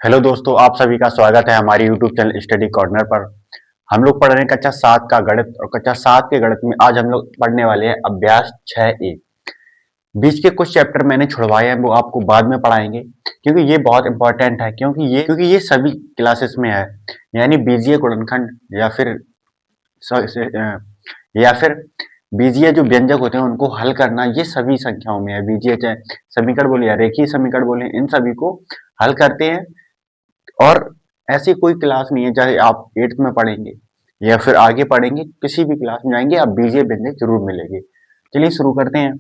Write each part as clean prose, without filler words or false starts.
Hello दोस्तों, आप सभी का स्वागत है हमारी यूट्यूब चैनल स्टडी कॉर्नर पर। हम लोग पढ़ रहे हैं कक्षा 7 का गणित और कक्षा 7 के गणित में आज हम लोग पढ़ने वाले हैं अभ्यास 6A। बीच के कुछ चैप्टर मैंने छुड़वाए हैं, वो आपको बाद में पढ़ाएंगे क्योंकि ये बहुत इंपॉर्टेंट है। क्योंकि ये सभी क्लासेस में है, यानी बीजीय गुणनखंड या फिर बीजीय जो व्यंजक होते हैं उनको हल करना, ये सभी संख्याओं में है। बीजीय चाहे समीकरण बोले या रेखीय समीकरण बोले, इन सभी को हल करते हैं। और ऐसी कोई क्लास नहीं है, चाहे आप 8th में पढ़ेंगे या फिर आगे पढ़ेंगे, किसी भी क्लास में जाएंगे आप बीजीय व्यंजक जरूर मिलेंगे। चलिए शुरू करते हैं।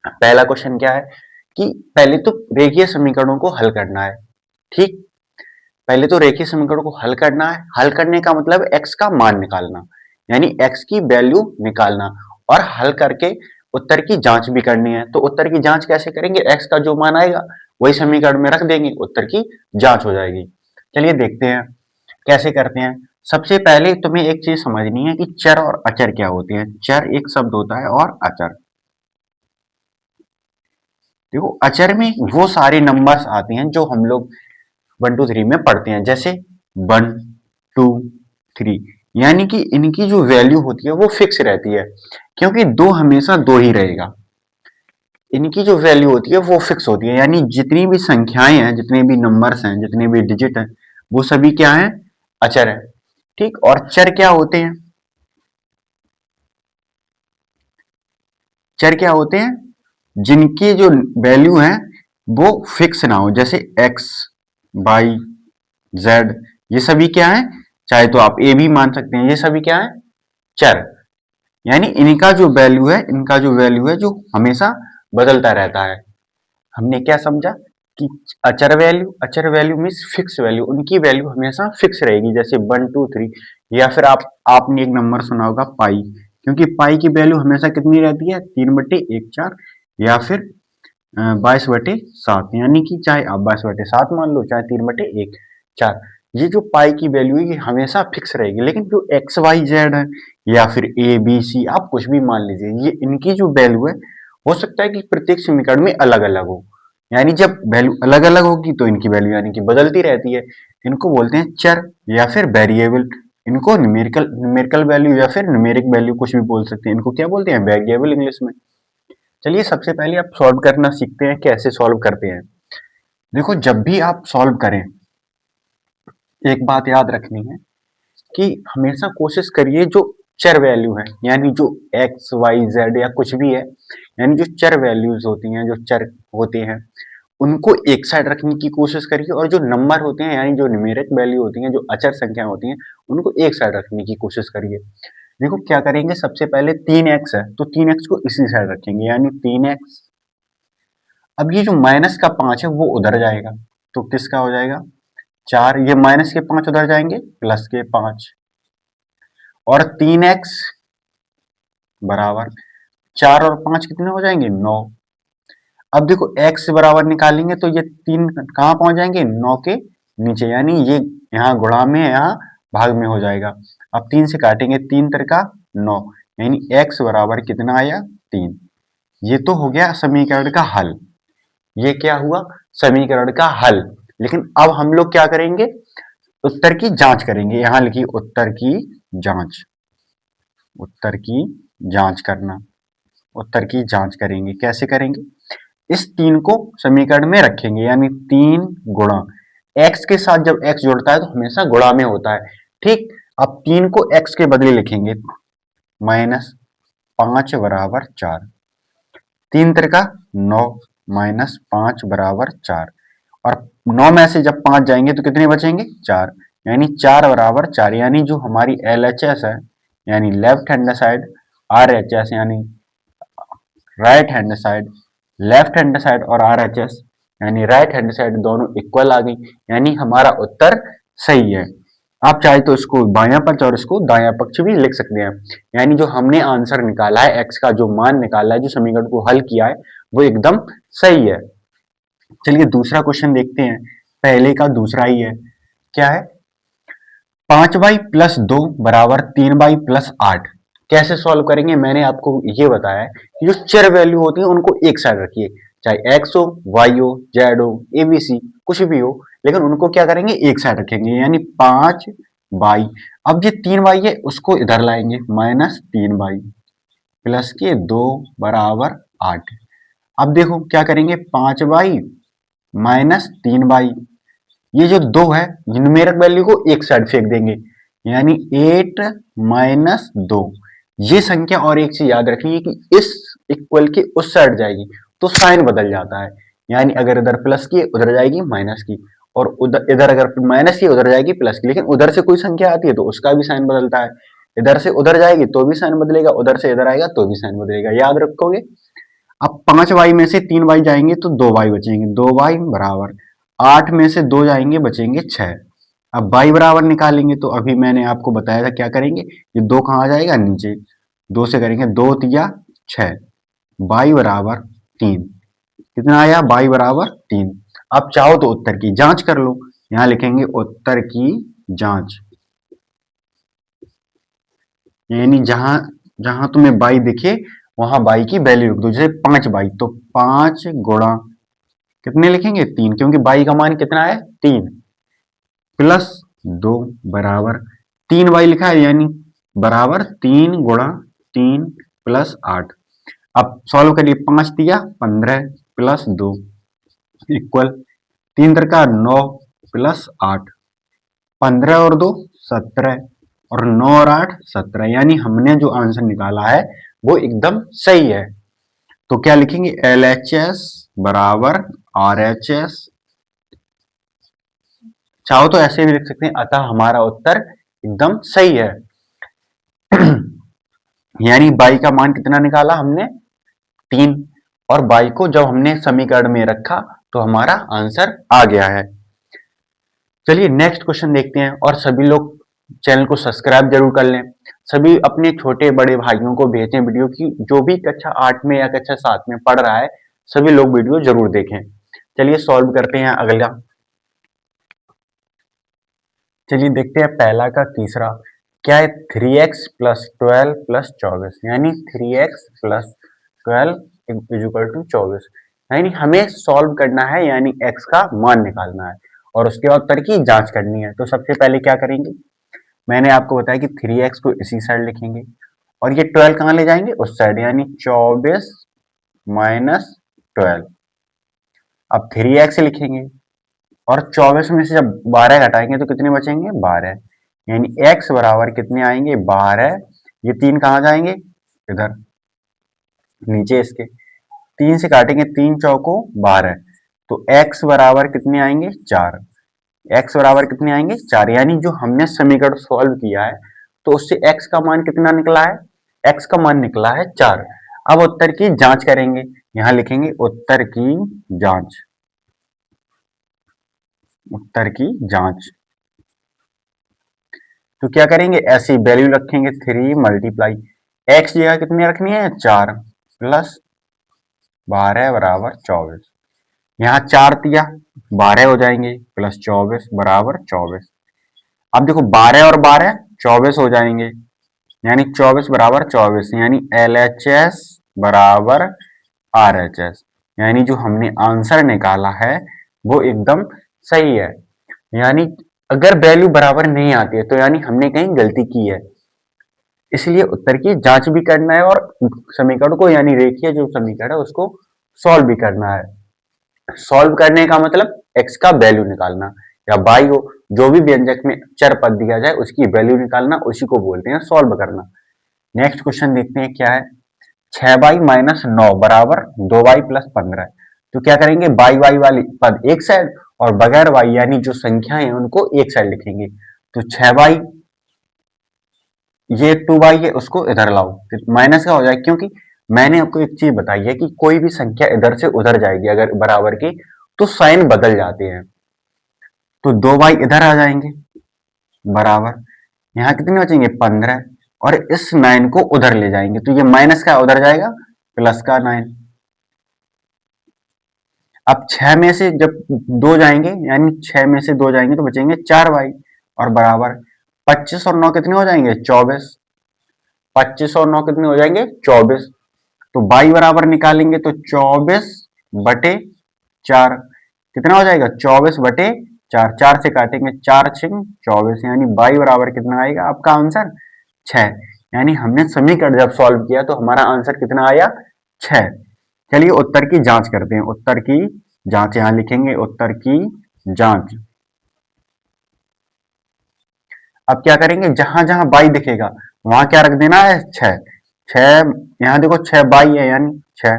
पहला क्वेश्चन क्या है कि पहले तो रेखीय समीकरणों को हल करना है। ठीक, पहले तो रेखीय समीकरणों को हल करना है। हल करने का मतलब x का मान निकालना, यानी x की वैल्यू निकालना और हल करके उत्तर की जांच भी करनी है। तो उत्तर की जांच कैसे करेंगे? x का जो मान आएगा वही समीकरण में रख देंगे, उत्तर की जांच हो जाएगी। चलिए देखते हैं कैसे करते हैं। सबसे पहले तुम्हें एक चीज समझनी है कि चर और अचर क्या होते हैं। चर एक शब्द होता है और अचर, देखो अचर में वो सारे नंबर्स आते हैं जो हम लोग 1 2 3 में पढ़ते हैं, जैसे 1 2 3, यानी कि इनकी जो वैल्यू होती है वो फिक्स रहती है, क्योंकि दो हमेशा दो ही रहेगा। इनकी जो वैल्यू होती है वो फिक्स होती है, यानी जितनी भी संख्याएं हैं, जितने भी नंबर्स हैं, जितने भी डिजिट हैं, वो सभी क्या है? अचर है। ठीक, और चर क्या होते हैं? चर क्या होते हैं? जिनकी जो वैल्यू है वो फिक्स ना हो, जैसे x y z, ये सभी क्या है? चाहे तो आप a भी मान सकते हैं, ये सभी क्या है? चर। यानी इनका जो वैल्यू है जो हमेशा बदलता रहता है। हमने क्या समझा कि अचर वैल्यू मीन्स फिक्स वैल्यू, उनकी वैल्यू हमेशा फिक्स रहेगी, जैसे 1 2 3। या फिर आपने एक नंबर सुना होगा पाई, क्योंकि पाई की वैल्यू हमेशा कितनी रहती है? 3/1/4 या फिर 22/7, यानी कि चाहे आप 22/7 मान लो, चाहे 3/1/4। ये जो पाई की वैल्यू है ये हमेशा फिक्स रहेगी। लेकिन जो एक्स वाई जेड है या फिर ए बी सी, आप कुछ भी मान लीजिए, ये इनकी जो वैल्यू है हो सकता है कि प्रत्येक समीकरण में अलग अलग हो। यानी जब वैल्यू अलग अलग होगी तो इनकी वैल्यू यानी कि बदलती रहती है। इनको बोलते हैं चर या फिर वेरिएबल। इनको न्यूमेरिकल वैल्यू या फिर न्यूमेरिक वैल्यू कुछ भी बोल सकते हैं। इनको क्या बोलते हैं? वेरिएबल इंग्लिश में। चलिए सबसे पहले आप सॉल्व करना सीखते हैं, कैसे सॉल्व करते हैं। देखो, जब भी आप सॉल्व करें, एक बात याद रखनी है कि हमेशा कोशिश करिए जो चर वैल्यू है, यानी जो एक्स वाई जेड या कुछ भी है, यानी जो चर वैल्यूज होती हैं, जो चर होते हैं, उनको एक साइड रखने की कोशिश करिए, और जो नंबर होते हैं यानी जो न्यूमेरिक वैल्यू होती हैं, जो अचर संख्या होती हैं, उनको एक साइड रखने की कोशिश करिए। देखो क्या करेंगे, सबसे पहले 3x है तो 3x को इसी साइड रखेंगे, यानी 3x। अब ये जो माइनस का 5 है वो उधर जाएगा, तो किसका हो जाएगा? 4। ये माइनस के 5 उधर जाएंगे, प्लस के 5। और 3x बराबर 4 और 5 कितने हो जाएंगे? 9। अब देखो x बराबर निकालेंगे तो ये 3 कहाँ पहुंच जाएंगे? 9 के नीचे, यानी ये यहाँ गुणा में, यहाँ भाग में हो जाएगा। अब 3 से काटेंगे, 3 त्रिका 9, यानी x बराबर कितना आया? 3। ये तो हो गया समीकरण का हल। ये क्या हुआ? समीकरण का हल। लेकिन अब हम लोग क्या करेंगे? उत्तर की जांच करेंगे। यहां लिखिए उत्तर की जांच। उत्तर की जांच करना, उत्तर की जांच करेंगे। कैसे करेंगे? इस 3 को समीकरण में रखेंगे, यानी 3 गुणा x के साथ, जब x जुड़ता है तो हमेशा गुणा में होता है। ठीक, अब 3 को x के बदले लिखेंगे, -5 बराबर 4। 3 त्रिका 9, -5 बराबर 4। और 9 में से जब 5 जाएंगे तो कितने बचेंगे? 4, यानी 4 बराबर 4। यानी जो हमारी LHS है, यानी लेफ्ट हैंड साइड, RHS यानी right hand side, left hand side और RHS यानी राइट हैंड साइड, दोनों इक्वल आ गई, यानी हमारा उत्तर सही है। आप चाहे तो इसको बायां पक्ष और इसको दायां पक्ष भी लिख सकते हैं। यानी जो हमने आंसर निकाला है, x का जो मान निकाला है, जो समीकरण को हल किया है, वो एकदम सही है। चलिए दूसरा क्वेश्चन देखते हैं। पहले का दूसरा ही है। क्या है? 5y+2 बराबर 3y+8। कैसे सॉल्व करेंगे? मैंने आपको ये बताया है कि जो चर वैल्यू होती है उनको एक साइड रखिए, चाहे x हो, y हो, z हो, abc कुछ भी हो, लेकिन उनको क्या करेंगे, एक साइड रखेंगे, यानी 5y। अब ये 3y है उसको इधर लाएंगे, -3y प्लस के 2 बराबर 8। अब देखो क्या करेंगे, 5y -3y, ये जो 2 है न्यूमेरिक वैल्यू को एक साइड फेंक देंगे, यानी 8 - 2। ये संख्या और एक चीज याद रखनी है कि इस इक्वल के उस साइड जाएगी तो साइन बदल जाता है, यानी अगर इधर प्लस की उधर जाएगी माइनस की, और उधर इधर अगर माइनस की उधर जाएगी प्लस की। लेकिन उधर से कोई संख्या आती है तो उसका भी साइन बदलता है, इधर से उधर जाएगी तो भी साइन बदलेगा, उधर से इधर आएगा तो भी साइन बदलेगा, याद रखोगे। अब 5y में से 3y जाएंगे तो 2y बचेंगे, 2y बराबर 8 में से 2 जाएंगे बचेंगे 6। अब y बराबर निकालेंगे तो अभी मैंने आपको बताया था क्या करेंगे, ये 2 कहाँ जाएगा, नीचे, 2 से करेंगे 2 तिया 6, y बराबर 3। कितना आया, y बराबर 3। अब चाहो तो उत्तर की जांच कर लो, यहां लिखेंगे उत्तर की जांच, यानी जहां जहां तुम्हें y दिखे वहां y की वैल्यू लिख दो। जैसे 5y तो 5 गुणा कितने लिखेंगे, 3, क्योंकि y का मान कितना है, 3, प्लस 2 बराबर 3y लिखा है, यानी बराबर 3 गुणा 3 प्लस 8। अब सॉल्व करिए, 5 दिया 15 प्लस 2 इक्वल 3 त्रिका 9 प्लस 8, 15 और 2 17 और 9 और 8 17, यानी हमने जो आंसर निकाला है वो एकदम सही है। तो क्या लिखेंगे, LHS बराबर RHS, चाहो तो ऐसे भी लिख सकते हैं, अतः हमारा उत्तर एकदम सही है। यानी y का मान कितना निकाला हमने, 3, और y को जब हमने समीकरण में रखा तो हमारा आंसर आ गया है। चलिए नेक्स्ट क्वेश्चन देखते हैं, और सभी लोग चैनल को सब्सक्राइब जरूर कर लें, सभी अपने छोटे बड़े भाइयों को भेजें वीडियो की, जो भी कक्षा 8 में या कक्षा 7 में पढ़ रहा है सभी लोग वीडियो जरूर देखें। चलिए सॉल्व करते हैं अगला। चलिए देखते हैं पहला का तीसरा क्या है, 3x प्लस 12 प्लस 24, यानी 3x प्लस 12 इक्वल टू 24, यानी हमें सॉल्व करना है, यानी x का मान निकालना है और उसके बाद उत्तर की जांच करनी है। तो सबसे पहले क्या करेंगे, मैंने आपको बताया कि 3x को इसी साइड लिखेंगे और ये 12 कहाँ ले जाएंगे, उस साइड, यानी 24 माइनस 12। अब 3x लिखेंगे और 24 में से जब 12 घटाएंगे तो कितने बचेंगे, 12, यानी x बराबर कितने आएंगे, 12। ये 3 कहाँ जाएंगे, इधर नीचे, इसके 3 से काटेंगे, 3 चौको 12, तो x बराबर कितने आएंगे, 4। x बराबर कितने आएंगे, 4, यानी जो हमने समीकरण सॉल्व किया है तो उससे x का मान कितना निकला है, x का मान निकला है 4। अब उत्तर की जांच करेंगे, यहां लिखेंगे उत्तर की जांच, उत्तर की जांच। तो क्या करेंगे, ऐसी वैल्यू रखेंगे, 3 मल्टीप्लाई x जगह कितनी रखनी है, 4 प्लस 12 बराबर 24, यहाँ 4 दिया 12 हो जाएंगे प्लस 24 बराबर 24। अब देखो 12 और 12 24 हो जाएंगे, यानी 24 बराबर 24, यानी LHS बराबर RHS, यानी जो हमने आंसर निकाला है वो एकदम सही है। यानी अगर वैल्यू बराबर नहीं आती है तो यानी हमने कहीं गलती की है, इसलिए उत्तर की जांच भी करना है और समीकरण को, यानी रेखीय जो समीकरण है उसको सॉल्व भी करना है। सॉल्व करने का मतलब x का वैल्यू निकालना, या y हो, जो भी व्यंजक में चर पद दिया जाए उसकी वैल्यू निकालना, उसी को बोलते हैं सॉल्व करना। नेक्स्ट क्वेश्चन देखते हैं क्या है, 6y माइनस 9 बराबर 2y प्लस 15। तो क्या करेंगे, y वाली पद एक साइड और बगैर y यानी जो संख्या है उनको एक साइड लिखेंगे। तो 6y, ये 2y है उसको इधर लाओ, माइनस का हो जाए, क्योंकि मैंने आपको एक चीज बताई है कि कोई भी संख्या इधर से उधर जाएगी अगर बराबर की तो साइन बदल जाते हैं। तो 2y इधर आ जाएंगे बराबर, यहाँ कितने बचेंगे, 15, और इस 9 को उधर ले जाएंगे तो ये माइनस का उधर जाएगा प्लस का 9। अब 6 में से जब 2 जाएंगे, यानी 6 में से 2 जाएंगे तो बचेंगे 4y, और बराबर 25 और 9 कितने हो जाएंगे, 24, 25 और 9 कितने हो जाएंगे, 24। तो y बराबर निकालेंगे तो 24 बटे 4 कितना हो जाएगा, 24 बटे 4, 4 से काटेंगे 4 6 24, यानी y बराबर कितना आएगा आपका आंसर 6। यानी हमने समीकरण जब सॉल्व किया तो हमारा आंसर कितना आया 6। चलिए उत्तर की जांच करते हैं। उत्तर की जांच यहां लिखेंगे, उत्तर की जांच। अब क्या करेंगे, जहां जहां बाई दिखेगा वहां क्या रख देना है 6। 6 यहां देखो 6 बाई है, यानी 6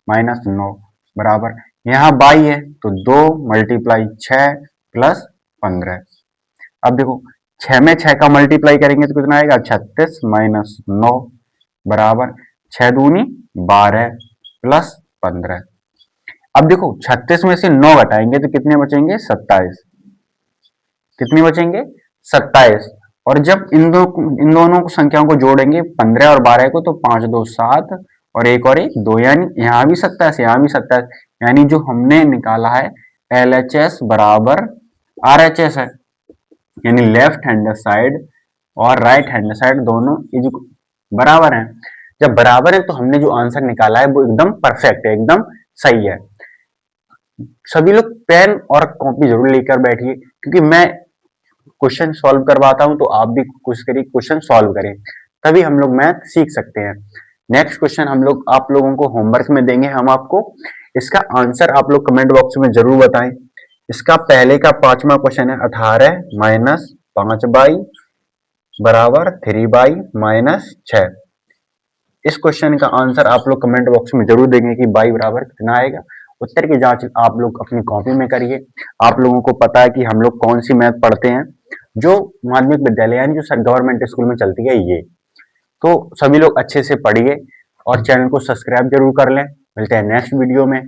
माइनस 9 बराबर, यहाँ बाई है तो 2 मल्टीप्लाई 6 प्लस 15। अब देखो 6 में 6 का मल्टीप्लाई करेंगे तो कितना आएगा 36 माइनस 9 बराबर 6 दूनी 12 प्लस 15। अब देखो 36 में से 9 घटाएंगे तो कितने बचेंगे 27। कितने बचेंगे 27। और जब इन दोनों संख्याओं को जोड़ेंगे 15 और 12 को, तो 5 2 7 और एक 2, यानी यहाँ भी 27 यहाँ भी 27, यानी जो हमने निकाला है LHS बराबर RHS है, यानी लेफ्ट हैंड साइड और राइट हैंड साइड दोनों बराबर हैं। जब बराबर है तो हमने जो आंसर निकाला है वो एकदम परफेक्ट है, एकदम सही है। सभी लोग पेन और कॉपी जरूर लेकर बैठिए, क्योंकि मैं क्वेश्चन सॉल्व करवाता हूं तो आप भी कोशिश करिए क्वेश्चन सॉल्व करें, तभी हम लोग मैथ सीख सकते हैं। नेक्स्ट क्वेश्चन हम लोग आप लोगों को होमवर्क में देंगे, हम आपको इसका आंसर आप लोग कमेंट बॉक्स में जरूर बताएं। इसका पहले का 5वां क्वेश्चन है 18 माइनस 5y बराबर 3y माइनस 6। इस क्वेश्चन का आंसर आप लोग कमेंट बॉक्स में जरूर देंगे कि y बराबर कितना आएगा। उत्तर की जांच आप लोग अपनी कॉपी में करिए। आप लोगों को पता है कि हम लोग कौन सी मैथ पढ़ते हैं, जो माध्यमिक विद्यालय यानी जो गवर्नमेंट स्कूल में चलती है ये। तो सभी लोग अच्छे से पढ़िए और चैनल को सब्सक्राइब जरूर कर लें। मिलते हैं नेक्स्ट वीडियो में।